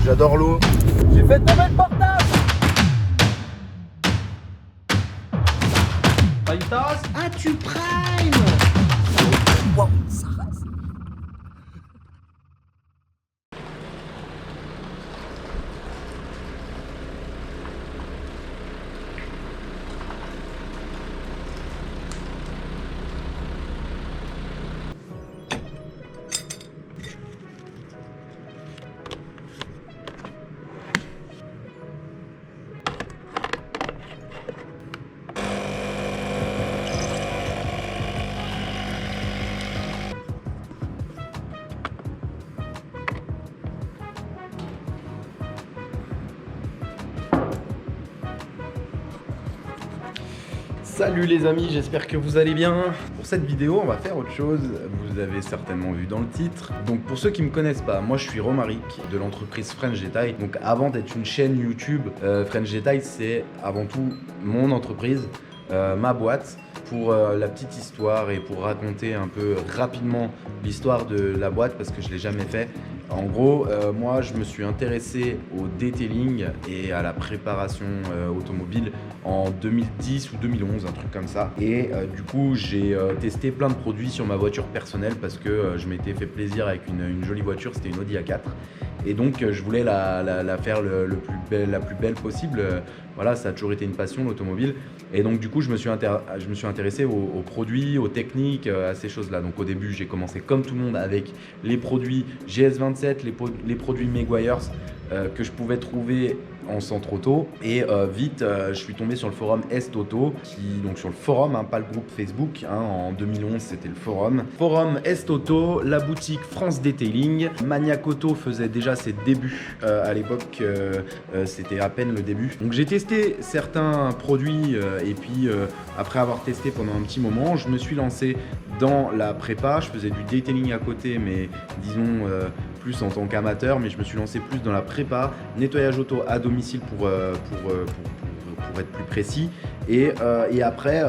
J'adore l'eau. J'ai fait tomber le portable. Fajitas. Ah, tu prime. Wow, ça rase. Salut les amis, j'espère que vous allez bien. Pour cette vidéo, on va faire autre chose. Vous avez certainement vu dans le titre. Donc pour ceux qui me connaissent pas, moi je suis Romaric de l'entreprise French Detail. Donc avant d'être une chaîne YouTube, French Detail c'est avant tout mon entreprise, ma boîte. Pour la petite histoire et pour raconter un peu rapidement l'histoire de la boîte parce que je l'ai jamais fait. En gros, moi je me suis intéressé au detailing et à la préparation automobile en 2010 ou 2011, un truc comme ça. Et du coup, j'ai testé plein de produits sur ma voiture personnelle parce que je m'étais fait plaisir avec une jolie voiture, c'était une Audi A4. Et donc, je voulais la faire la plus belle possible. Voilà, ça a toujours été une passion, l'automobile. Et donc, du coup, je me suis intéressé aux produits, aux techniques, à ces choses-là. Donc, au début, j'ai commencé comme tout le monde avec les produits GS27, les produits Meguiar's que je pouvais trouver en centre auto. Et vite, je suis tombé sur le forum Est Auto, donc sur le forum, pas le groupe Facebook. En 2011, c'était le forum. Forum Est Auto, la boutique France Detailing. Maniac Auto faisait déjà ses débuts à l'époque. C'était à peine le début. Donc j'ai testé certains produits et puis après avoir testé pendant un petit moment, je me suis lancé dans la prépa. Je faisais du detailing à côté, mais disons plus en tant qu'amateur, mais je me suis lancé plus dans la prépa, nettoyage auto à domicile pour être plus précis. Et après,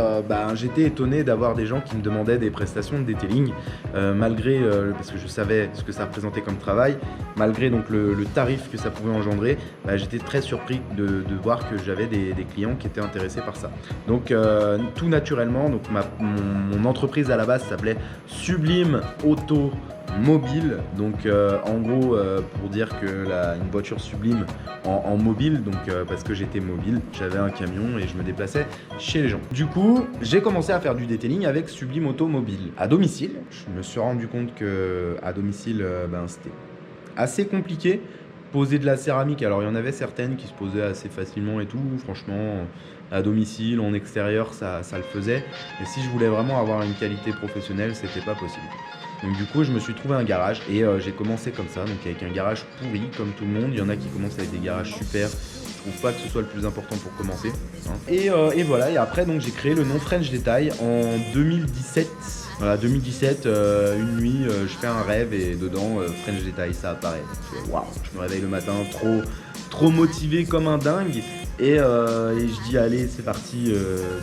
j'étais étonné d'avoir des gens qui me demandaient des prestations de detailing, malgré, parce que je savais ce que ça représentait comme travail, malgré donc le tarif que ça pouvait engendrer, j'étais très surpris de voir que j'avais des clients qui étaient intéressés par ça. Donc tout naturellement, donc mon entreprise à la base s'appelait Sublime Auto Mobile, donc en gros pour dire que une voiture sublime en mobile, donc parce que j'étais mobile, j'avais un camion et je me déplaçais chez les gens. Du coup, j'ai commencé à faire du detailing avec Sublime Auto Mobile à domicile. Je me suis rendu compte que à domicile, c'était assez compliqué. Poser de la céramique, alors il y en avait certaines qui se posaient assez facilement et tout, franchement à domicile, en extérieur, ça le faisait. Mais si je voulais vraiment avoir une qualité professionnelle, c'était pas possible. Donc du coup, je me suis trouvé un garage et j'ai commencé comme ça, donc avec un garage pourri comme tout le monde. Il y en a qui commencent avec des garages super. Je trouve pas que ce soit le plus important pour commencer. Et voilà, et après donc j'ai créé le nom French Detail en 2017. Voilà, 2017, une nuit, je fais un rêve et dedans, French Detail, ça apparaît. Waouh, je me réveille le matin trop motivé comme un dingue. Et je dis allez c'est parti,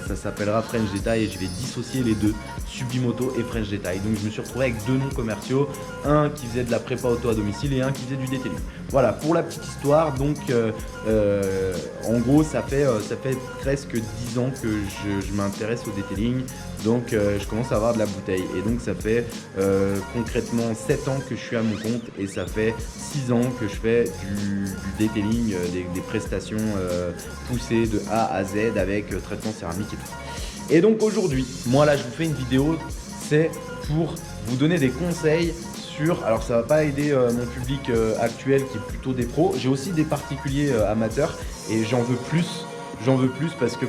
ça s'appellera French Detail et je vais dissocier les deux, Sublime Auto et French Detail. Donc je me suis retrouvé avec deux noms commerciaux, un qui faisait de la prépa auto à domicile et un qui faisait du detailing. Voilà pour la petite histoire. Donc en gros ça fait presque 10 ans que je m'intéresse au detailing. Donc je commence à avoir de la bouteille et donc ça fait concrètement 7 ans que je suis à mon compte et ça fait 6 ans que je fais du detailing, des prestations poussées de A à Z avec traitement céramique et tout. Et donc aujourd'hui, moi là je vous fais une vidéo, c'est pour vous donner des conseils sur, alors ça va pas aider mon public actuel qui est plutôt des pros, j'ai aussi des particuliers amateurs et j'en veux plus parce que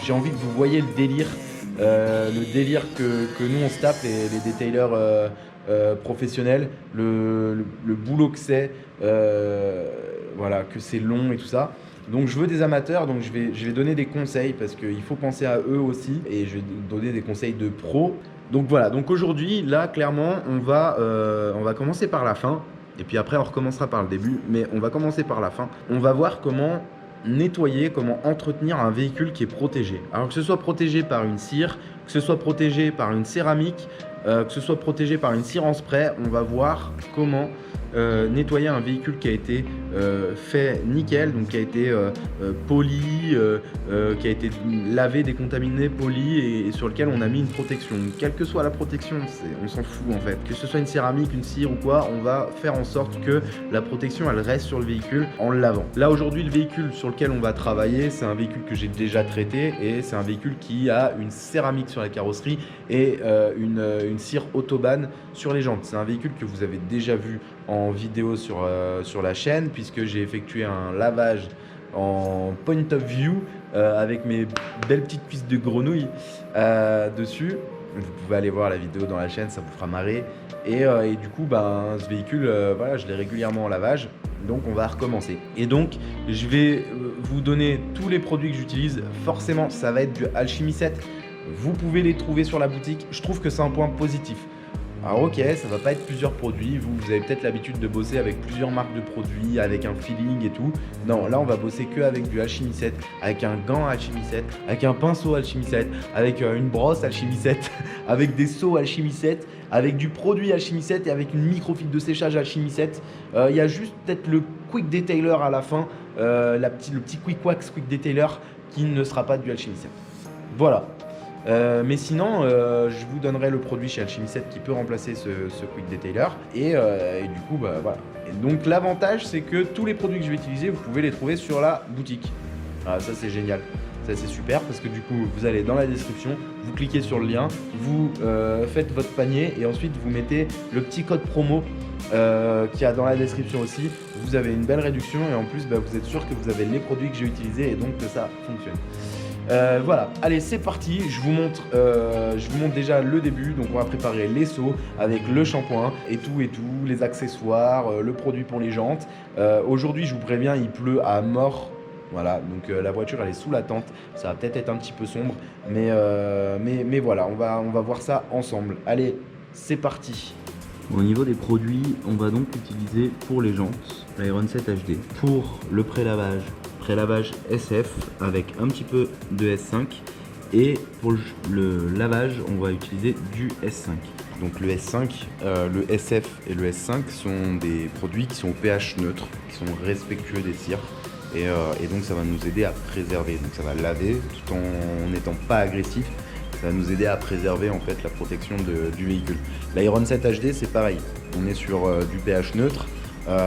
j'ai envie que vous voyez le délire que nous on se tape, les détaillers professionnels, le boulot que c'est, voilà, que c'est long et tout ça. Donc je veux des amateurs, donc je vais donner des conseils parce qu'il faut penser à eux aussi et je vais donner des conseils de pros. Donc voilà, donc aujourd'hui là clairement on va commencer par la fin et puis après on recommencera par le début, mais on va commencer par la fin. On va voir comment nettoyer, comment entretenir un véhicule qui est protégé. Alors que ce soit protégé par une cire que ce soit protégé par une céramique, que ce soit protégé par une cire en spray. On va voir comment nettoyer un véhicule qui a été fait nickel, donc qui a été poli, qui a été lavé, décontaminé, poli et sur lequel on a mis une protection. Donc, quelle que soit la protection, on s'en fout en fait. Que ce soit une céramique, une cire ou quoi, on va faire en sorte que la protection elle reste sur le véhicule en le lavant. Là aujourd'hui, le véhicule sur lequel on va travailler, c'est un véhicule que j'ai déjà traité et c'est un véhicule qui a une céramique sur la carrosserie et une cire autobahn sur les jantes. C'est un véhicule que vous avez déjà vu en vidéo sur la chaîne puisque j'ai effectué un lavage en point of view avec mes belles petites cuisses de grenouille dessus. Vous pouvez aller voir la vidéo dans la chaîne, ça vous fera marrer. Et du coup, ce véhicule, voilà, je l'ai régulièrement en lavage. Donc on va recommencer. Et donc je vais vous donner tous les produits que j'utilise. Forcément, ça va être du Alchemy 7. Vous pouvez les trouver sur la boutique. Je trouve que c'est un point positif. Alors ok, ça va pas être plusieurs produits, vous avez peut-être l'habitude de bosser avec plusieurs marques de produits, avec un feeling et tout. Non, là on va bosser que avec du Alchemy 7, avec un gant Alchemy 7, avec un pinceau Alchemy 7, avec une brosse Alchemy 7, avec des seaux Alchemy 7, avec du produit Alchemy 7 et avec une microfibre de séchage Alchemy 7. Il y a juste peut-être le Quick Detailer à la fin, le petit Quick Wax Quick Detailer qui ne sera pas du Alchemy 7. Voilà. Mais sinon, je vous donnerai le produit chez Alchemy 7 qui peut remplacer ce Quick Detailer. Et du coup, voilà. Et donc l'avantage, c'est que tous les produits que je vais utiliser, vous pouvez les trouver sur la boutique. Voilà, ça c'est génial. Ça c'est super parce que du coup, vous allez dans la description, vous cliquez sur le lien, vous faites votre panier et ensuite vous mettez le petit code promo qu'il y a dans la description aussi. Vous avez une belle réduction et en plus, vous êtes sûr que vous avez les produits que j'ai utilisés et donc que ça fonctionne. Voilà, allez c'est parti, je vous montre déjà le début. Donc on va préparer les seaux avec le shampoing et tout, les accessoires, le produit pour les jantes. Aujourd'hui je vous préviens, il pleut à mort. Voilà, donc la voiture elle est sous la tente, ça va peut-être être un petit peu sombre, mais voilà, on va voir ça ensemble. Allez, c'est parti. Au niveau des produits, on va donc utiliser pour les jantes l'Iron 7 HD. Pour le prélavage SF avec un petit peu de S5 et pour le lavage on va utiliser du S5. Donc le S5, le SF et le S5 sont des produits qui sont au pH neutre, qui sont respectueux des cires et donc ça va nous aider à préserver. Donc ça va laver tout en n'étant pas agressif. Ça va nous aider à préserver en fait la protection du véhicule. L'Iron 7 HD c'est pareil, on est sur du pH neutre.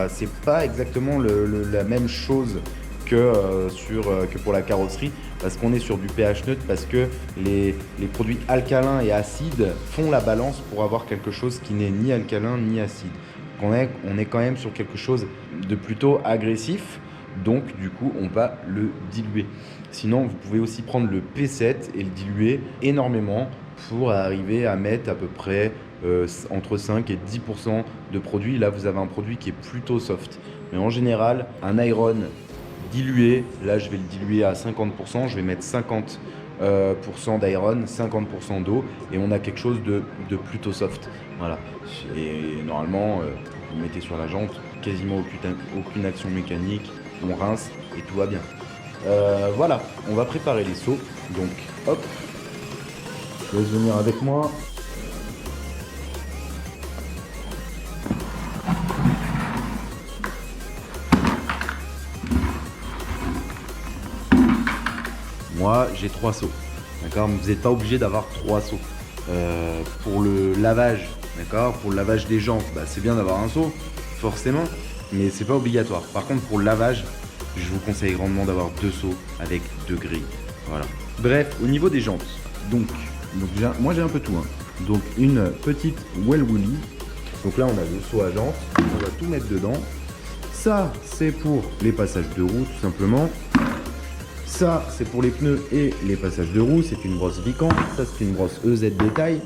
C'est pas exactement la même chose que pour la carrosserie parce qu'on est sur du pH neutre, parce que les produits alcalins et acides font la balance pour avoir quelque chose qui n'est ni alcalin ni acide. On est quand même sur quelque chose de plutôt agressif, donc du coup on va le diluer. Sinon vous pouvez aussi prendre le P7 et le diluer énormément pour arriver à mettre à peu près entre 5 et 10% de produit. Là vous avez un produit qui est plutôt soft, mais en général un Iron dilué, là je vais le diluer à 50%, je vais mettre 50% d'Iron, 50% d'eau et on a quelque chose de plutôt soft. Voilà, et normalement vous mettez sur la jante, quasiment aucune action mécanique, on rince et tout va bien. Voilà, on va préparer les seaux, donc hop, je laisse venir avec moi. Moi, j'ai 3 seaux, d'accord. Vous n'êtes pas obligé d'avoir 3 seaux. Pour le lavage, d'accord. Pour le lavage des jantes, c'est bien d'avoir un seau, forcément, mais c'est pas obligatoire. Par contre, pour le lavage, je vous conseille grandement d'avoir 2 seaux avec 2 grilles. Voilà. Bref, au niveau des jantes, donc moi j'ai un peu tout. Donc une petite well woolly. Donc là, on a le seau à jantes. On va tout mettre dedans. Ça, c'est pour les passages de roue, tout simplement. Ça, c'est pour les pneus et les passages de roue. C'est une brosse Vican. Ça, c'est une brosse EZ Détail.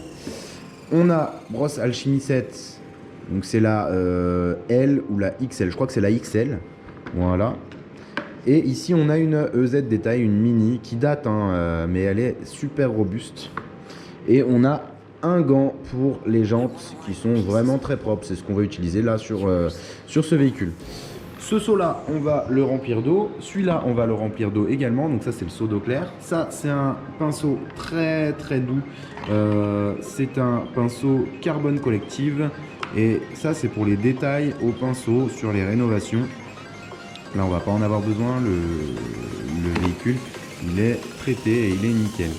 On a brosse Alchemy 7. Donc, c'est la L ou la XL. Je crois que c'est la XL. Voilà. Et ici, on a une EZ Détail, une mini qui date, mais elle est super robuste. Et on a un gant pour les jantes qui sont vraiment très propres. C'est ce qu'on va utiliser là sur ce véhicule. Ce seau-là, on va le remplir d'eau. Celui-là, on va le remplir d'eau également. Donc ça, c'est le seau d'eau claire. Ça, c'est un pinceau très très doux. C'est un pinceau carbone collective. Et ça, c'est pour les détails au pinceau sur les rénovations. Là, on va pas en avoir besoin. Le véhicule, il est traité et il est nickel.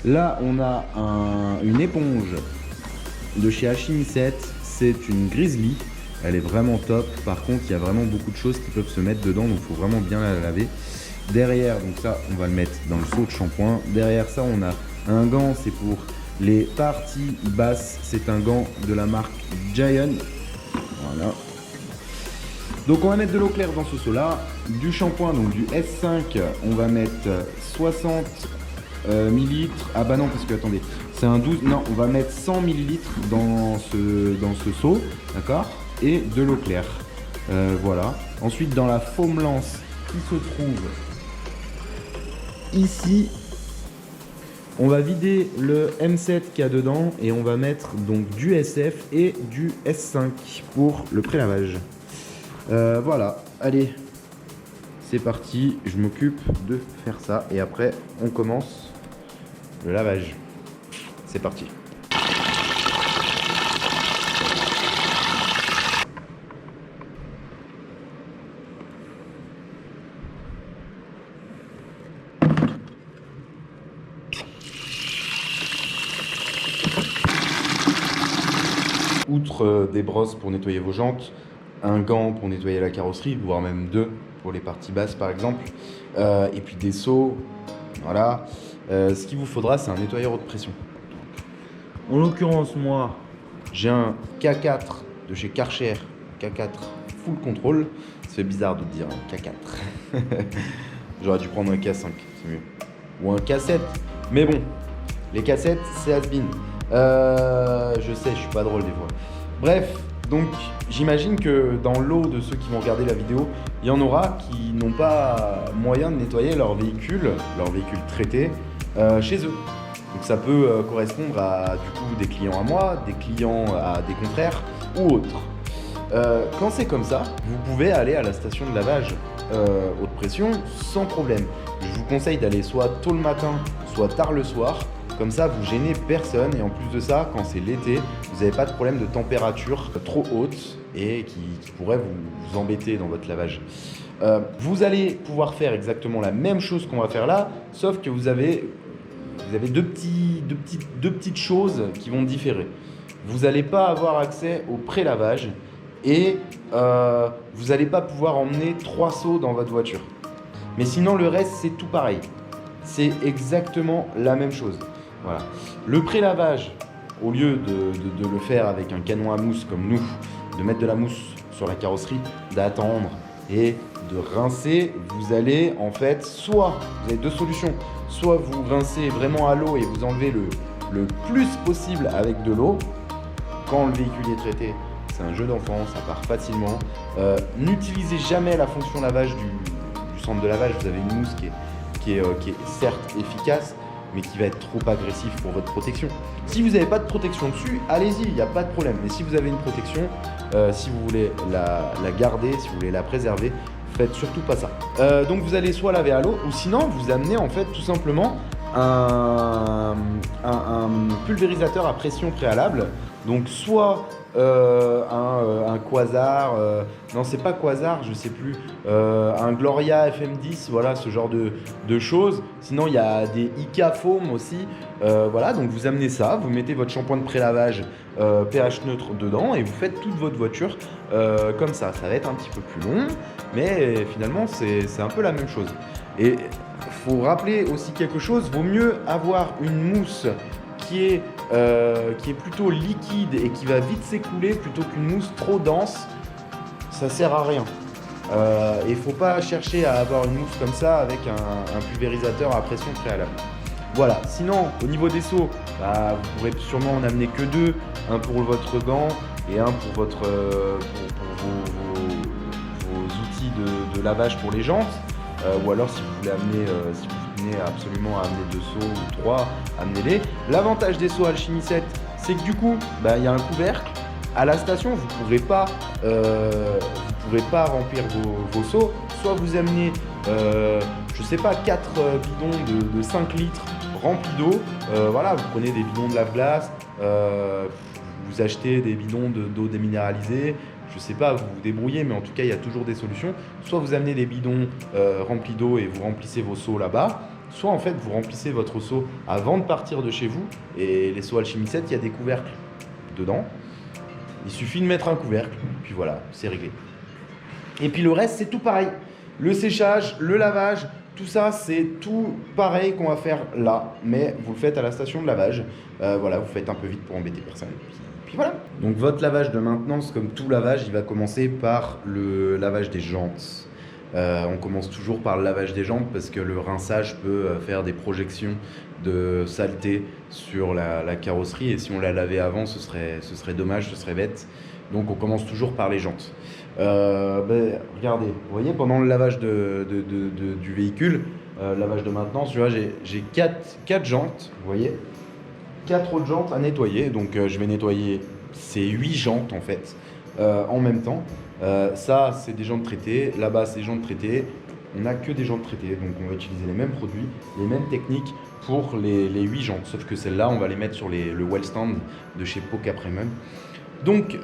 Là, on a une éponge de chez H7. C'est une Grizzly. Elle est vraiment top. Par contre, il y a vraiment beaucoup de choses qui peuvent se mettre dedans, donc il faut vraiment bien la laver. Derrière, donc ça, on va le mettre dans le seau de shampoing. Derrière ça, on a un gant, c'est pour les parties basses. C'est un gant de la marque Giant. Voilà. Donc on va mettre de l'eau claire dans ce seau-là. Du shampoing, donc du S5, on va mettre 60 ml. Ah bah non, parce que attendez, c'est un 12. Non, on va mettre 100 ml dans ce seau, d'accord? Et de l'eau claire. Voilà. Ensuite, dans la foam lance qui se trouve ici, on va vider le M7 qu'il y a dedans et on va mettre donc du SF et du S5 pour le prélavage. Voilà. Allez, c'est parti. Je m'occupe de faire ça et après, on commence le lavage. C'est parti. Outre des brosses pour nettoyer vos jantes, un gant pour nettoyer la carrosserie, voire même deux pour les parties basses par exemple, et puis des seaux, voilà. Ce qu'il vous faudra, c'est un nettoyeur haute pression. En l'occurrence, moi, j'ai un K4 de chez Karcher, K4 full control. Ça fait bizarre de dire un K4. J'aurais dû prendre un K5, c'est mieux. Ou un K7, mais bon, les K7, c'est has-been. Je sais, je suis pas drôle des fois. Bref, donc j'imagine que dans l'eau de ceux qui vont regarder la vidéo, il y en aura qui n'ont pas moyen de nettoyer leur véhicule traité chez eux. Donc ça peut correspondre à du coup des clients à moi, des clients à des confrères ou autres. Quand c'est comme ça, vous pouvez aller à la station de lavage haute pression sans problème. Je vous conseille d'aller soit tôt le matin, soit tard le soir. Comme ça, vous gênez personne et en plus de ça, quand c'est l'été, vous n'avez pas de problème de température trop haute et qui pourrait vous embêter dans votre lavage. Vous allez pouvoir faire exactement la même chose qu'on va faire là, sauf que vous avez deux petites choses qui vont différer. Vous n'allez pas avoir accès au pré-lavage et vous n'allez pas pouvoir emmener 3 seaux dans votre voiture. Mais sinon, le reste, c'est tout pareil. C'est exactement la même chose. Voilà. Le pré-lavage, au lieu de le faire avec un canon à mousse comme nous, de mettre de la mousse sur la carrosserie, d'attendre et de rincer, vous allez en fait, soit, vous avez deux solutions, soit vous rincez vraiment à l'eau et vous enlevez le plus possible avec de l'eau. Quand le véhicule est traité, c'est un jeu d'enfant, ça part facilement. N'utilisez jamais la fonction lavage du centre de lavage, vous avez une mousse qui est certes efficace, mais qui va être trop agressif pour votre protection. Si vous n'avez pas de protection dessus, allez-y, il n'y a pas de problème. Mais si vous avez une protection, si vous voulez la garder, si vous voulez la préserver, faites surtout pas ça. Donc vous allez soit laver à l'eau, ou sinon vous amenez en fait tout simplement un pulvérisateur à pression préalable. Donc soit un Quasar, non c'est pas Quasar, je sais plus, un Gloria FM10, voilà ce genre de choses. Sinon il y a des IK Foam aussi, voilà, donc vous amenez ça, vous mettez votre shampoing de prélavage pH neutre dedans et vous faites toute votre voiture comme ça. Ça va être un petit peu plus long, mais finalement c'est un peu la même chose. Et faut rappeler aussi quelque chose, vaut mieux avoir une mousse qui est plutôt liquide et qui va vite s'écouler plutôt qu'une mousse trop dense. Ça sert à rien. Et il ne faut pas chercher à avoir une mousse comme ça avec un pulvérisateur à pression préalable. Voilà, sinon au niveau des seaux, vous pourrez sûrement en amener que deux, un pour votre gant et un pour vos outils de lavage pour les jantes. Ou alors si vous voulez amener, si vous tenez absolument à amener 2 seaux ou 3, amenez-les. L'avantage des seaux Alchimie 7, c'est que du coup, il y a un couvercle. À la station, vous ne pourrez pas pourrez pas remplir vos seaux, soit vous amenez, je sais pas, 4 bidons de 5 litres remplis d'eau. Voilà, vous prenez des bidons de lave-glace, vous achetez des bidons d'eau déminéralisée. Je sais pas, vous vous débrouillez, mais en tout cas, il y a toujours des solutions. Soit vous amenez des bidons remplis d'eau et vous remplissez vos seaux là-bas. Soit en fait, vous remplissez votre seau avant de partir de chez vous. Et les seaux Alchemy 7, il y a des couvercles dedans. Il suffit de mettre un couvercle, puis voilà, c'est réglé. Et puis le reste, c'est tout pareil. Le séchage, le lavage, tout ça, c'est tout pareil qu'on va faire là. Mais vous le faites à la station de lavage. Voilà, vous faites un peu vite pour embêter personne. Puis voilà. Donc votre lavage de maintenance, comme tout lavage, il va commencer par le lavage des jantes. On commence toujours par le lavage des jantes parce que le rinçage peut faire des projections de saleté sur la carrosserie, et si on la lavait avant, ce serait dommage, ce serait bête. Donc on commence toujours par les jantes. Regardez, vous voyez, pendant le lavage du véhicule, lavage de maintenance, tu vois, j'ai 4 jantes, vous voyez, 4 autres jantes à nettoyer. Donc je vais nettoyer ces 8 jantes en fait en même temps. Ça, c'est des jantes traitées. Là-bas, c'est des jantes traitées. On n'a que des jantes traitées, donc on va utiliser les mêmes produits, les mêmes techniques pour les 8 jantes. Sauf que celles-là, on va les mettre sur le well stand de chez Poca Premium. Donc,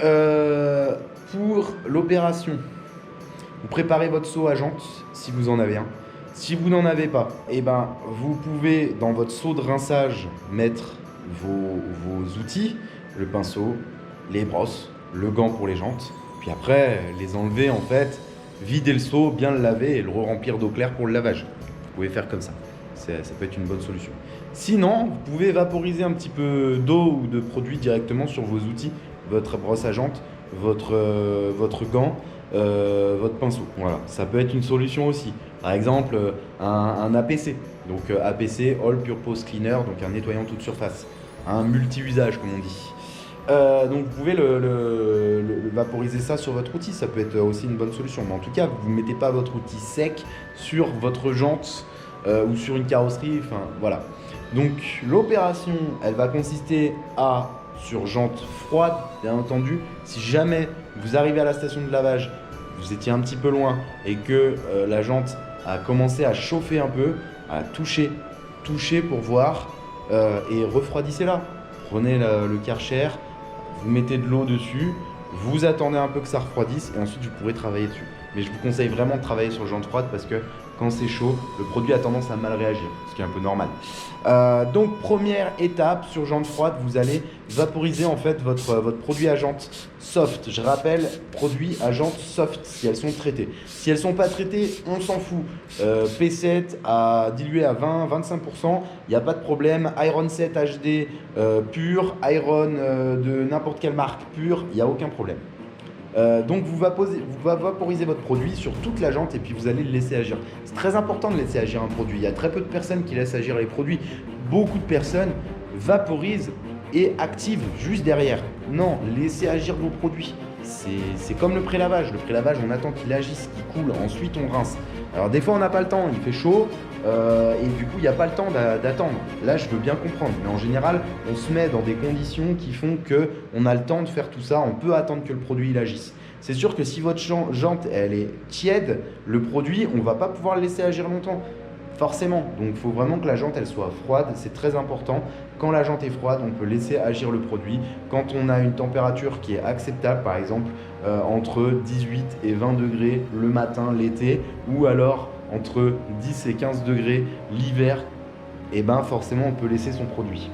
pour l'opération, vous préparez votre seau à jantes si vous en avez un. Si vous n'en avez pas, eh ben, vous pouvez dans votre seau de rinçage mettre vos outils, le pinceau, les brosses, le gant pour les jantes. Puis après, les enlever en fait, vider le seau, bien le laver et le remplir d'eau claire pour le lavage. Vous pouvez faire comme ça. Ça peut être une bonne solution. Sinon, vous pouvez vaporiser un petit peu d'eau ou de produit directement sur vos outils, votre brosse à jantes, votre gant, votre pinceau. Voilà, ça peut être une solution aussi. Par exemple, un APC. Donc APC, All Purpose Cleaner, donc un nettoyant toute surface. Un multi-usage comme on dit. Donc vous pouvez le vaporiser ça sur votre outil, ça peut être aussi une bonne solution. Mais en tout cas, vous ne mettez pas votre outil sec sur votre jante ou sur une carrosserie, enfin voilà. Donc l'opération, elle va consister sur jante froide, bien entendu. Si jamais vous arrivez à la station de lavage, vous étiez un petit peu loin et que la jante a commencé à chauffer un peu, à toucher pour voir et refroidissez-la. Prenez le Karcher, vous mettez de l'eau dessus, vous attendez un peu que ça refroidisse et ensuite vous pourrez travailler dessus. Mais je vous conseille vraiment de travailler sur jante froide parce que quand c'est chaud, le produit a tendance à mal réagir, ce qui est un peu normal. Donc première étape sur jante froide, vous allez vaporiser en fait votre produit à jante soft. Je rappelle, produit à jante soft si elles sont traitées. Si elles ne sont pas traitées, on s'en fout. P7 à dilué à 20-25%, il n'y a pas de problème. Iron 7 HD pur, Iron de n'importe quelle marque pure, il n'y a aucun problème. Donc vous vaporisez votre produit sur toute la jante et puis vous allez le laisser agir. C'est très important de laisser agir un produit. Il y a très peu de personnes qui laissent agir les produits. Beaucoup de personnes vaporisent et activent juste derrière. Non, laissez agir vos produits. C'est comme le pré-lavage. Le pré-lavage, on attend qu'il agisse, qu'il coule. Ensuite, on rince. Alors des fois, on n'a pas le temps. Il fait chaud et du coup, il n'y a pas le temps d'attendre. Là, je veux bien comprendre. Mais en général, on se met dans des conditions qui font qu'on a le temps de faire tout ça. On peut attendre que le produit il agisse. C'est sûr que si votre jante elle est tiède, le produit, on ne va pas pouvoir le laisser agir longtemps. Forcément. Donc, il faut vraiment que la jante elle soit froide. C'est très important. Quand la jante est froide, on peut laisser agir le produit. Quand on a une température qui est acceptable, par exemple, entre 18 et 20 degrés le matin, l'été, ou alors entre 10 et 15 degrés l'hiver, et ben forcément, on peut laisser son produit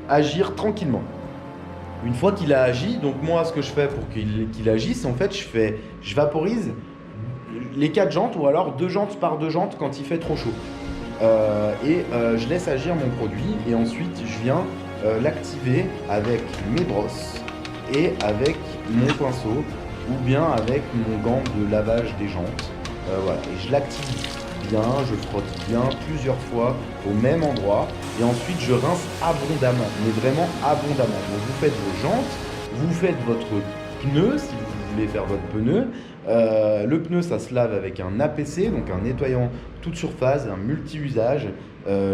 agir tranquillement. Une fois qu'il a agi, donc moi, ce que je fais pour qu'il agisse, en fait, je vaporise les 4 jantes ou alors 2 jantes par 2 jantes quand il fait trop chaud. Je laisse agir mon produit et ensuite je viens l'activer avec mes brosses et avec mon pinceau ou bien avec mon gant de lavage des jantes. Voilà. Et je l'active bien, je frotte bien plusieurs fois au même endroit et ensuite je rince abondamment, mais vraiment abondamment. Donc vous faites vos jantes, vous faites votre pneu si vous voulez faire votre pneu. Le pneu, ça se lave avec un APC, donc un nettoyant toute surface, un multi-usage.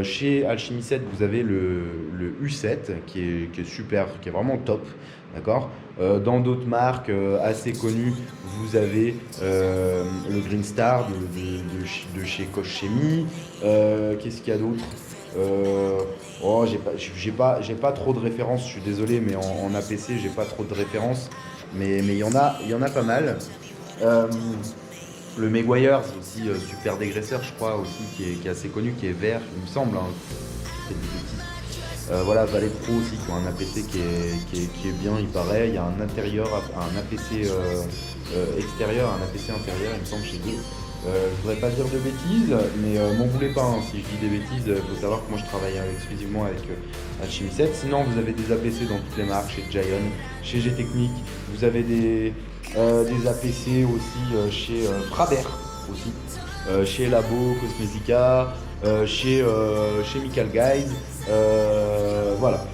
Chez Alchemy 7, vous avez le U7 qui est super, qui est vraiment top. D'accord. Dans d'autres marques assez connues, vous avez le Green Star de chez Koch Chemie. Qu'est-ce qu'il y a d'autre? Oh, j'ai pas trop de références, je suis désolé, mais en APC, j'ai pas trop de références. Mais il y en a pas mal. Le Meguiar's aussi, super dégraisseur, je crois, aussi, qui est assez connu, qui est vert, il me semble. Hein. Je fais des bêtises. Voilà, Valet Pro aussi, qui a un APC qui est bien, il paraît. Il y a un intérieur, un APC extérieur, un APC intérieur, il me semble, chez eux. Je voudrais pas dire de bêtises, mais m'en voulez pas, hein, si je dis des bêtises. Il faut savoir que moi je travaille exclusivement avec Alchemy 7. Sinon, vous avez des APC dans toutes les marques, chez Giant, chez G-Technique. Vous avez des APC aussi chez Fraber, aussi, chez Labo, Cosmetica, chez Chemical Guide. Voilà.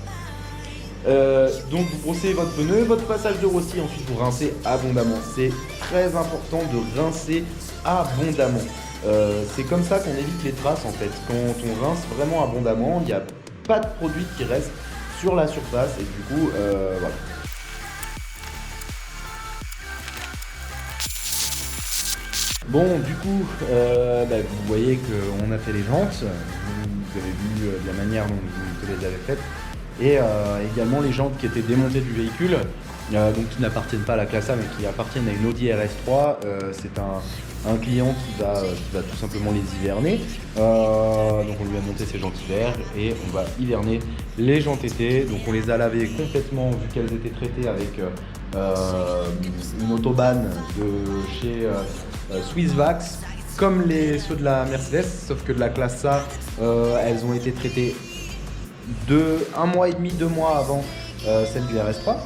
Donc vous brossez votre pneu, votre passage de rossi, ensuite vous rincez abondamment. C'est très important de rincer abondamment. C'est comme ça qu'on évite les traces en fait. Quand on rince vraiment abondamment, il n'y a pas de produit qui reste sur la surface et du coup voilà. Bon, du coup, vous voyez qu'on a fait les jantes, vous avez vu la manière dont vous les avez faites, et également les jantes qui étaient démontées du véhicule, donc qui n'appartiennent pas à la classe A, mais qui appartiennent à une Audi RS3. C'est un client qui va tout simplement les hiverner, donc on lui a monté ses jantes hiver, et on va hiverner les jantes été. Donc on les a lavées complètement, vu qu'elles étaient traitées avec une autobahn de chez Swissvax, comme ceux de la Mercedes, sauf que de la classe A, elles ont été traitées un mois et demi, 2 mois avant celle du RS3.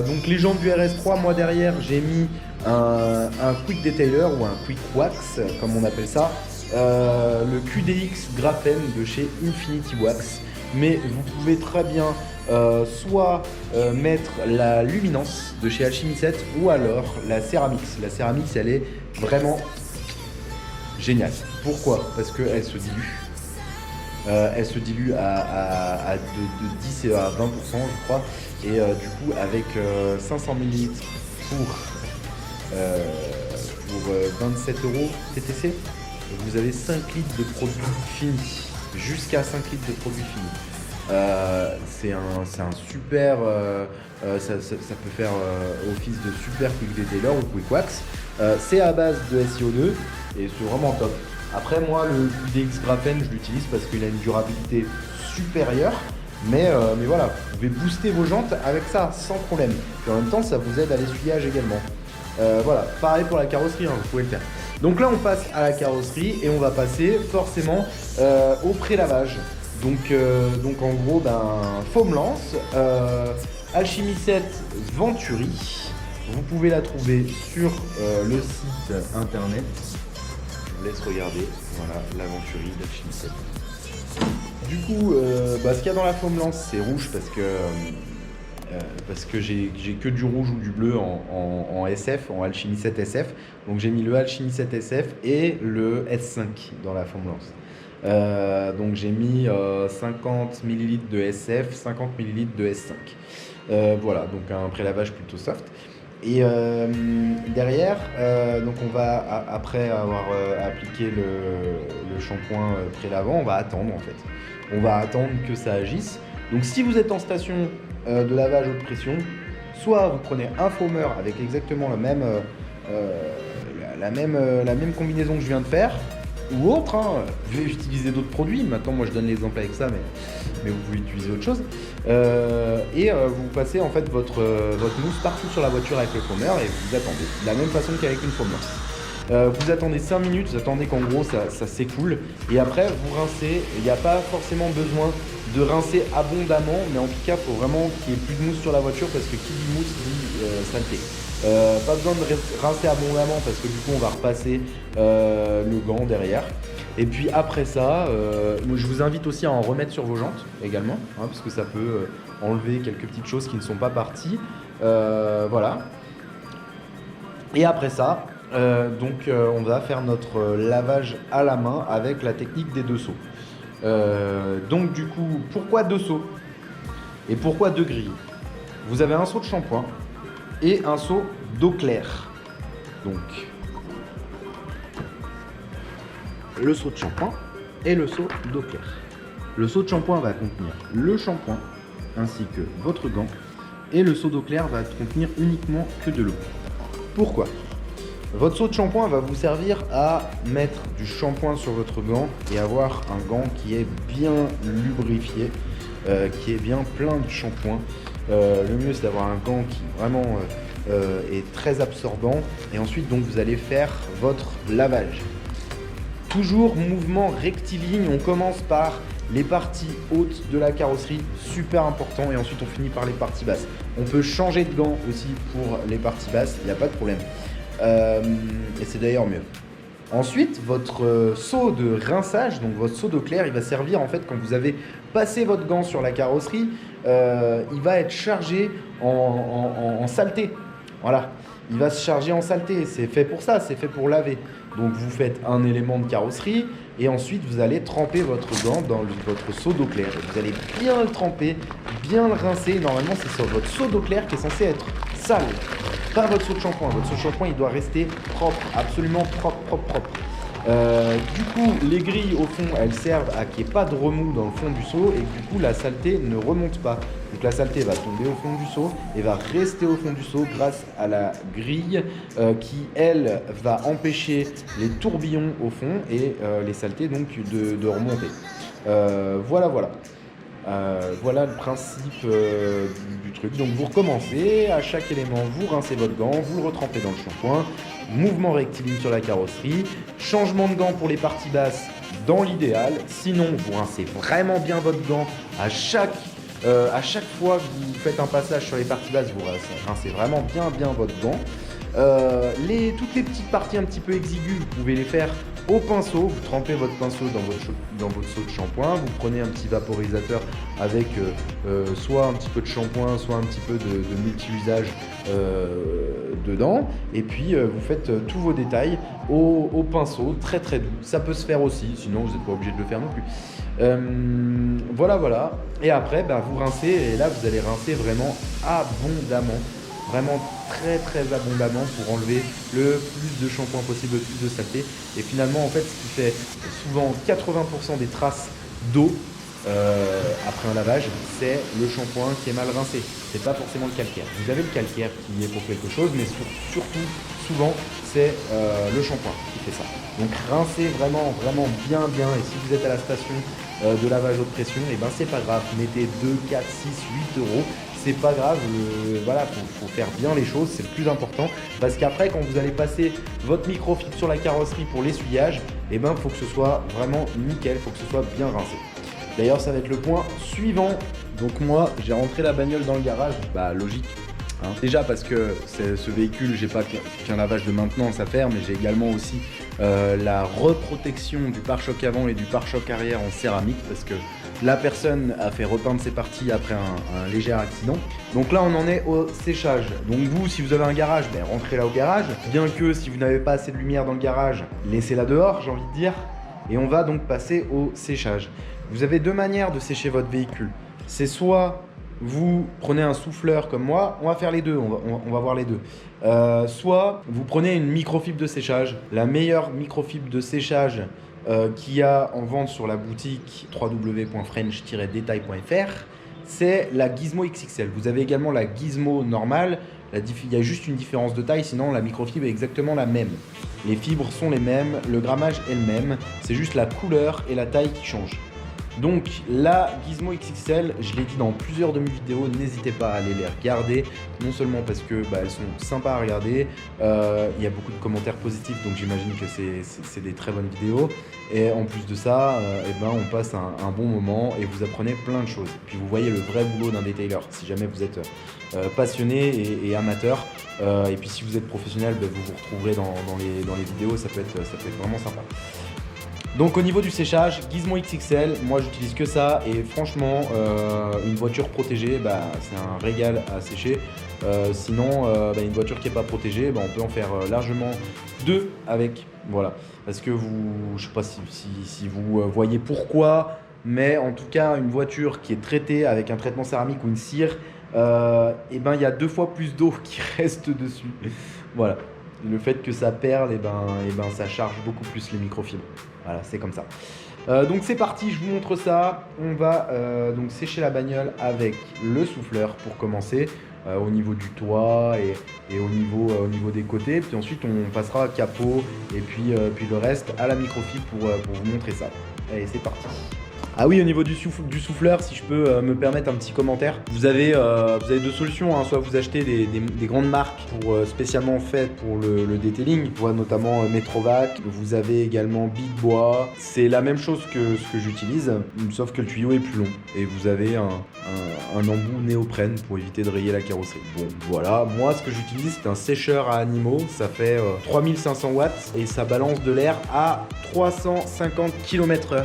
Donc les jantes du RS3, moi derrière j'ai mis un Quick Detailer ou un Quick Wax comme on appelle ça, le QDX Graphene de chez Infinity Wax. Mais vous pouvez très bien soit mettre la Luminance de chez Alchemy 7 ou alors la Ceramix. La Ceramix, elle est vraiment géniale. Pourquoi? Parce qu'elle se dilue. Elle se dilue de 10 à 20%, je crois. Et du coup, avec 500 ml pour 27 € TTC, vous avez 5 litres de produits finis. Jusqu'à 5 litres de produits finis. C'est un super, ça peut faire office de super Quick Detailer ou Quick Wax. C'est à base de SiO2 et c'est vraiment top. Après moi le QDX Graphene je l'utilise parce qu'il a une durabilité supérieure, mais voilà, vous pouvez booster vos jantes avec ça sans problème. Et en même temps ça vous aide à l'essuyage également. Voilà, pareil pour la carrosserie, hein, vous pouvez le faire. Donc là on passe à la carrosserie et on va passer forcément au pré-lavage. Donc en gros foam lance, Alchemy 7 Venturi. Vous pouvez la trouver sur le site internet. Je vous laisse regarder, voilà, la Venturi d'Alchemy 7. Du coup, ce qu'il y a dans la foam lance, c'est rouge parce que j'ai que du rouge ou du bleu en SF, en Alchemy 7 SF. Donc j'ai mis le Alchemy 7 SF et le S5 dans la foam lance. Donc j'ai mis 50 ml de SF, 50 ml de S5. Voilà, donc un prélavage plutôt soft. Et derrière, donc on va, après avoir appliqué le shampoing prélavant, on va attendre en fait. On va attendre que ça agisse. Donc si vous êtes en station de lavage haute pression, soit vous prenez un foamer avec exactement la même combinaison que je viens de faire, ou autre, hein. Je vais utiliser d'autres produits. Maintenant moi je donne l'exemple avec ça, mais vous pouvez utiliser autre chose. Et vous passez en fait votre mousse partout sur la voiture avec le foamer et vous attendez, de la même façon qu'avec une foam lance. Vous attendez 5 minutes, vous attendez qu'en gros ça s'écoule et après vous rincez. Il n'y a pas forcément besoin de rincer abondamment, mais en tout cas il faut vraiment qu'il n'y ait plus de mousse sur la voiture parce que qui dit mousse dit saleté. Pas besoin de rincer abondamment parce que du coup on va repasser le gant derrière. Et puis après ça, je vous invite aussi à en remettre sur vos jantes également, hein, parce que ça peut enlever quelques petites choses qui ne sont pas parties. Voilà. Et après ça, on va faire notre lavage à la main avec la technique des 2 seaux. Donc du coup, pourquoi 2 seaux? Et pourquoi 2 grilles? vous avez un seau de shampoing et un seau d'eau claire. Donc, le seau de shampoing et le seau d'eau claire. Le seau de shampoing va contenir le shampoing ainsi que votre gant et le seau d'eau claire va contenir uniquement que de l'eau. Pourquoi ? Votre seau de shampoing va vous servir à mettre du shampoing sur votre gant et avoir un gant qui est bien lubrifié, qui est bien plein de shampoing. Le mieux c'est d'avoir un gant qui vraiment est très absorbant et ensuite donc vous allez faire votre lavage. Toujours mouvement rectiligne, on commence par les parties hautes de la carrosserie, super important, et ensuite on finit par les parties basses. On peut changer de gant aussi pour les parties basses, il n'y a pas de problème. Et c'est d'ailleurs mieux. Ensuite, votre seau de rinçage, donc votre seau d'eau claire, il va servir en fait quand vous avez passé votre gant sur la carrosserie, il va être chargé en saleté. Voilà, il va se charger en saleté, c'est fait pour ça, c'est fait pour laver. Donc vous faites un élément de carrosserie et ensuite vous allez tremper votre gant dans votre seau d'eau claire. Vous allez bien le tremper, bien le rincer. Normalement c'est sur votre seau d'eau claire qui est censé être sale, pas votre seau de shampoing. Votre seau de shampoing il doit rester propre, absolument propre. Du coup, les grilles au fond, elles servent à qu'il n'y ait pas de remous dans le fond du seau et que du coup la saleté ne remonte pas. Donc la saleté va tomber au fond du seau et va rester au fond du seau grâce à la grille qui, elle, va empêcher les tourbillons au fond et les saletés donc de remonter. Voilà. Voilà le principe du truc. Donc vous recommencez, à chaque élément vous rincez votre gant, vous le retrempez dans le shampoing, mouvement rectiligne sur la carrosserie, changement de gant pour les parties basses dans l'idéal, sinon vous rincez vraiment bien votre gant à chaque fois que vous faites un passage sur les parties basses, vous rincez vraiment bien votre gant. Toutes les petites parties un petit peu exiguës, vous pouvez les faire au pinceau. Vous trempez votre pinceau dans votre seau de shampoing, vous prenez un petit vaporisateur avec soit un petit peu de shampoing, soit un petit peu de multi-usage dedans, et puis vous faites tous vos détails au pinceau, très doux. Ça peut se faire aussi, sinon vous n'êtes pas obligé de le faire non plus. Voilà. Et après, vous rincez, et là vous allez rincer vraiment abondamment. Vraiment très abondamment pour enlever le plus de shampoing possible, le plus de saleté. Et finalement, en fait, ce qui fait souvent 80% des traces d'eau après un lavage, c'est le shampoing qui est mal rincé. C'est pas forcément le calcaire. Vous avez le calcaire qui est pour quelque chose, mais surtout, souvent, c'est le shampoing qui fait ça. Donc rincez vraiment bien. Et si vous êtes à la station de lavage haute pression, et c'est pas grave. Mettez 2, 4, 6, 8 euros. C'est pas grave, faut faire bien les choses, c'est le plus important. Parce qu'après, quand vous allez passer votre microfibre sur la carrosserie pour l'essuyage, faut que ce soit vraiment nickel, faut que ce soit bien rincé. D'ailleurs, ça va être le point suivant. Donc moi, j'ai rentré la bagnole dans le garage, logique. Déjà parce que ce véhicule, j'ai pas qu'un lavage de maintenance à faire, mais j'ai également aussi la reprotection du pare-choc avant et du pare-choc arrière en céramique, parce que la personne a fait repeindre ses parties après un léger accident. Donc là on en est au séchage. Donc vous, si vous avez un garage, rentrez là au garage. Bien que si vous n'avez pas assez de lumière dans le garage, laissez-la dehors, j'ai envie de dire. Et on va donc passer au séchage. Vous avez deux manières de sécher votre véhicule. C'est soit vous prenez un souffleur comme moi, on va faire les deux, on va voir les deux. Soit vous prenez une microfibre de séchage, la meilleure microfibre de séchage qu'il y a en vente sur la boutique www.french-detail.fr, c'est la Gizmo XXL. Vous avez également la Gizmo normale, il y a juste une différence de taille, sinon la microfibre est exactement la même. Les fibres sont les mêmes, le grammage est le même, c'est juste la couleur et la taille qui changent. Donc la Gizmo XXL, je l'ai dit dans plusieurs de mes vidéos, n'hésitez pas à aller les regarder, non seulement parce que elles sont sympas à regarder, il y a beaucoup de commentaires positifs, donc j'imagine que c'est des très bonnes vidéos, et en plus de ça, on passe un bon moment et vous apprenez plein de choses. Puis vous voyez le vrai boulot d'un detailer, si jamais vous êtes passionné et amateur, et puis si vous êtes professionnel, vous vous retrouverez dans les vidéos, ça peut être vraiment sympa. Donc au niveau du séchage, Gizmo XXL, moi j'utilise que ça et franchement une voiture protégée, c'est un régal à sécher. Sinon une voiture qui n'est pas protégée, on peut en faire largement deux avec, voilà. Parce que je sais pas si vous voyez pourquoi, mais en tout cas une voiture qui est traitée avec un traitement céramique ou une cire, et ben il y a 2 fois plus d'eau qui reste dessus. Voilà. Le fait que ça perle, et ben ça charge beaucoup plus les microfibres. Voilà, c'est comme ça. Donc c'est parti, je vous montre ça. On va donc sécher la bagnole avec le souffleur pour commencer, au niveau du toit et au niveau des côtés. Puis ensuite on passera à capot et puis le reste à la microfibre pour vous montrer ça. Allez, c'est parti. Ah oui, au niveau du souffleur, si je peux me permettre un petit commentaire, vous avez 2 solutions, hein. Soit vous achetez des grandes marques spécialement faites pour le detailing, je vois notamment Metrovac, vous avez également Big Bois, c'est la même chose que ce que j'utilise, sauf que le tuyau est plus long et vous avez un embout néoprène pour éviter de rayer la carrosserie. Bon, voilà, moi ce que j'utilise c'est un sécheur à animaux, ça fait 3500 watts et ça balance de l'air à 350 km/h.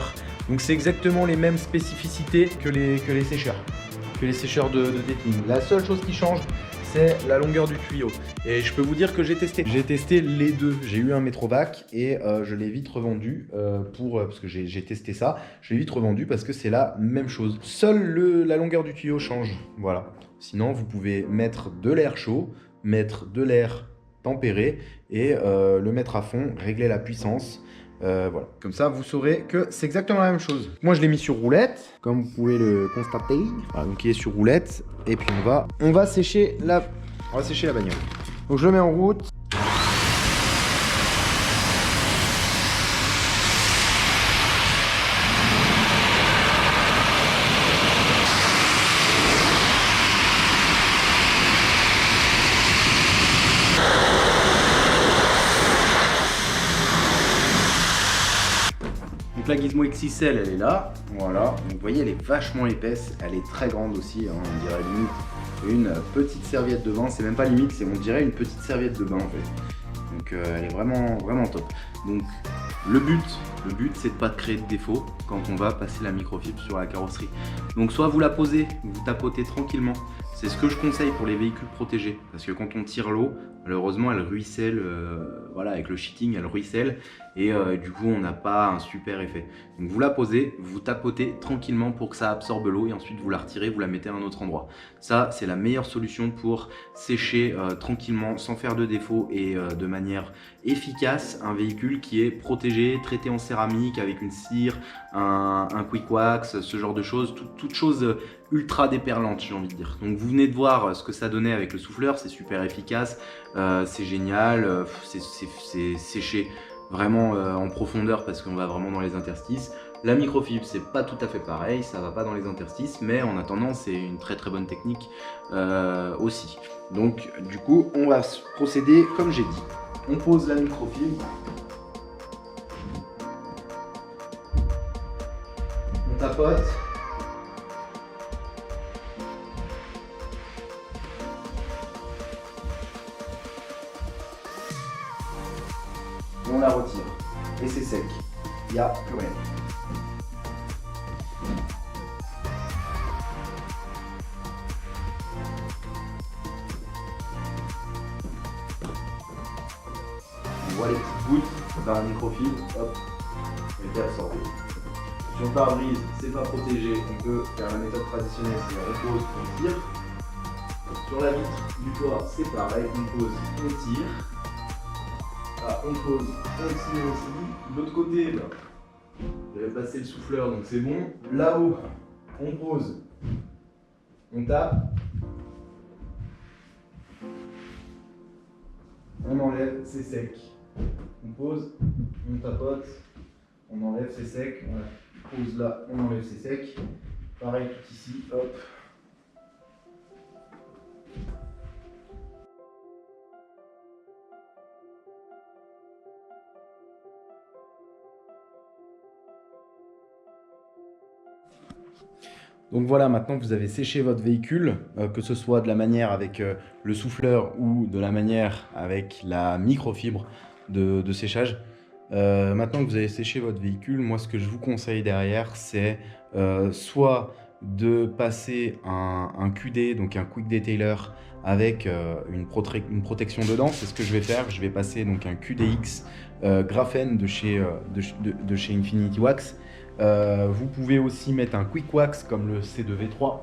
Donc c'est exactement les mêmes spécificités que les sécheurs de detailing. La seule chose qui change, c'est la longueur du tuyau. Et je peux vous dire que j'ai testé les deux. J'ai eu un Metrovac et je l'ai vite revendu parce que j'ai testé ça. Je l'ai vite revendu parce que c'est la même chose. Seule la longueur du tuyau change. Voilà. Sinon, vous pouvez mettre de l'air chaud, mettre de l'air tempéré et le mettre à fond, régler la puissance. Voilà. Comme ça, vous saurez que c'est exactement la même chose. Moi, je l'ai mis sur roulette, comme vous pouvez le constater. Voilà, donc il est sur roulette. Et puis on va sécher la bagnole. Donc je le mets en route. Donc la Gizmo XXL, elle est là, voilà. Donc vous voyez, elle est vachement épaisse, elle est très grande aussi, hein. On dirait limite une petite serviette de bain. C'est même pas limite, on dirait une petite serviette de bain en fait. Donc elle est vraiment top. Donc le but c'est de pas créer de défaut quand on va passer la microfibre sur la carrosserie. Donc soit vous la posez, vous tapotez tranquillement. C'est ce que je conseille pour les véhicules protégés, parce que quand on tire l'eau, malheureusement elle ruisselle, voilà, avec le sheeting elle ruisselle et du coup on n'a pas un super effet. Donc vous la posez, vous tapotez tranquillement pour que ça absorbe l'eau et ensuite vous la retirez, vous la mettez à un autre endroit. Ça c'est la meilleure solution pour sécher tranquillement sans faire de défaut et de manière efficace un véhicule qui est protégé, traité en céramique avec une cire, un quick wax, ce genre de choses, toute chose ultra déperlante, j'ai envie de dire. Donc vous venez de voir ce que ça donnait avec le souffleur, c'est super efficace, c'est génial, c'est séché vraiment en profondeur parce qu'on va vraiment dans les interstices. La microfibre c'est pas tout à fait pareil, ça va pas dans les interstices, mais en attendant c'est une très bonne technique aussi. Donc du coup on va procéder comme j'ai dit. On pose la microfibre, on tapote. On la retire et c'est sec, il n'y a plus rien. On voit les petites gouttes dans la microfibre, hop, elle est absorbée. Sur le pare-brise, c'est pas protégé, on peut faire la méthode traditionnelle, c'est on pose, on tire. Sur la vitre du toit, c'est pareil, on pose, on tire. Là, on pose, on tire aussi. De l'autre côté, j'avais passé le souffleur donc c'est bon. Là-haut, on pose, on tape, on enlève, c'est sec. On pose, on tapote, on enlève, c'est sec. Voilà. On pose là, on enlève, c'est sec. Pareil tout ici, hop. Donc voilà, maintenant vous avez séché votre véhicule, que ce soit de la manière avec le souffleur ou de la manière avec la microfibre de séchage. Maintenant que vous avez séché votre véhicule, moi ce que je vous conseille derrière, c'est soit de passer un QD, donc un Quick Detailer, avec une protection dedans. C'est ce que je vais faire. Je vais passer donc un QDX graphène de chez Infinity Wax. Vous pouvez aussi mettre un Quick Wax comme le C2V3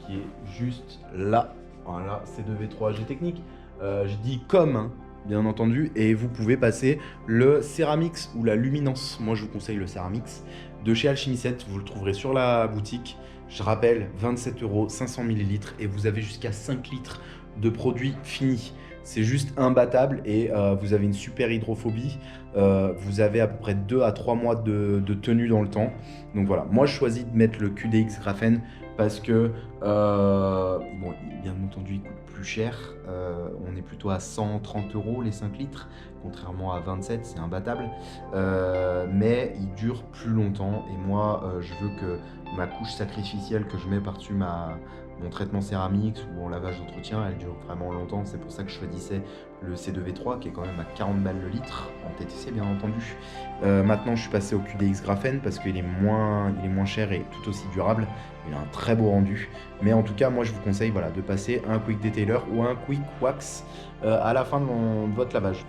qui est juste là. Voilà, C2V3G Technique. Je dis comme, hein, bien entendu, et vous pouvez passer le Ceramix ou la Luminance. Moi, je vous conseille le Ceramix de chez Alchimie 7. Vous le trouverez sur la boutique. Je rappelle, 27 €, 500 ml et vous avez jusqu'à 5 litres de produits finis. C'est juste imbattable et vous avez une super hydrophobie. Vous avez à peu près 2 à 3 mois de tenue dans le temps. Donc voilà, moi je choisis de mettre le QDX Graphène parce que, bon, bien entendu, il coûte plus cher. On est plutôt à 130 € les 5 litres, contrairement à 27, c'est imbattable. Mais il dure plus longtemps et moi, je veux que ma couche sacrificielle que je mets par-dessus mon traitement céramique ou mon lavage d'entretien, elle dure vraiment longtemps. C'est pour ça que je choisissais le C2V3 qui est quand même à 40 balles le litre, en TTC bien entendu. Maintenant je suis passé au QDX Graphène parce qu'il est moins cher et tout aussi durable. Il a un très beau rendu. Mais en tout cas, moi je vous conseille voilà, de passer un Quick Detailer ou un Quick Wax à la fin de votre lavage.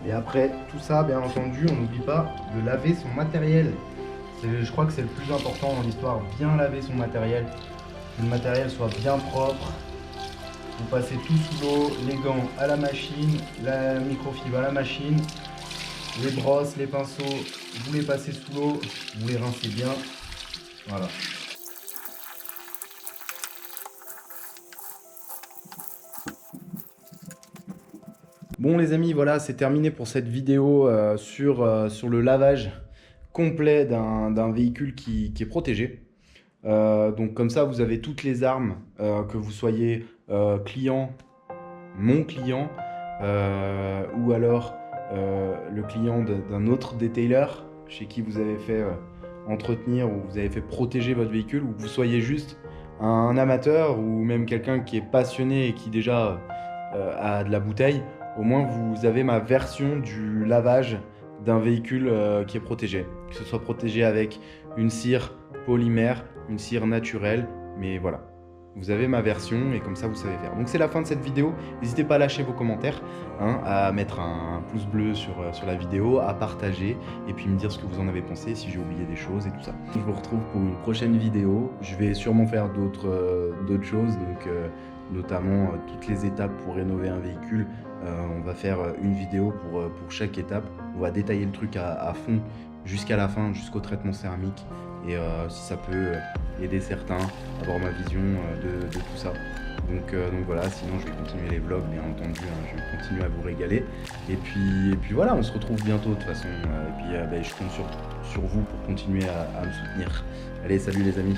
Et après tout ça, bien entendu, on n'oublie pas de laver son matériel. Je crois que c'est le plus important dans l'histoire, bien laver son matériel. Que le matériel soit bien propre. Vous passez tout sous l'eau, les gants à la machine, la microfibre à la machine, les brosses, les pinceaux, vous les passez sous l'eau, vous les rincez bien. Voilà. Bon les amis, voilà, c'est terminé pour cette vidéo sur le lavage complet d'un véhicule qui est protégé. Donc comme ça vous avez toutes les armes, que vous soyez client, mon client ou alors le client d'un autre detailer chez qui vous avez fait entretenir ou vous avez fait protéger votre véhicule, ou que vous soyez juste un amateur ou même quelqu'un qui est passionné et qui déjà a de la bouteille. Au moins vous avez ma version du lavage d'un véhicule qui est protégé, que ce soit protégé avec une cire polymère, une cire naturelle, mais voilà, vous avez ma version et comme ça vous savez faire. Donc c'est la fin de cette vidéo, n'hésitez pas à lâcher vos commentaires, hein, à mettre un pouce bleu sur la vidéo, à partager et puis me dire ce que vous en avez pensé, si j'ai oublié des choses et tout ça. Je vous retrouve pour une prochaine vidéo, je vais sûrement faire d'autres choses, donc notamment toutes les étapes pour rénover un véhicule. On va faire une vidéo pour chaque étape, on va détailler le truc à fond jusqu'à la fin, jusqu'au traitement céramique. Et si ça peut aider certains à avoir ma vision de tout ça. Donc voilà, sinon je vais continuer les vlogs, bien entendu, hein, je vais continuer à vous régaler. Et puis voilà, on se retrouve bientôt de toute façon. Et puis je compte sur vous pour continuer à me soutenir. Allez, salut les amis.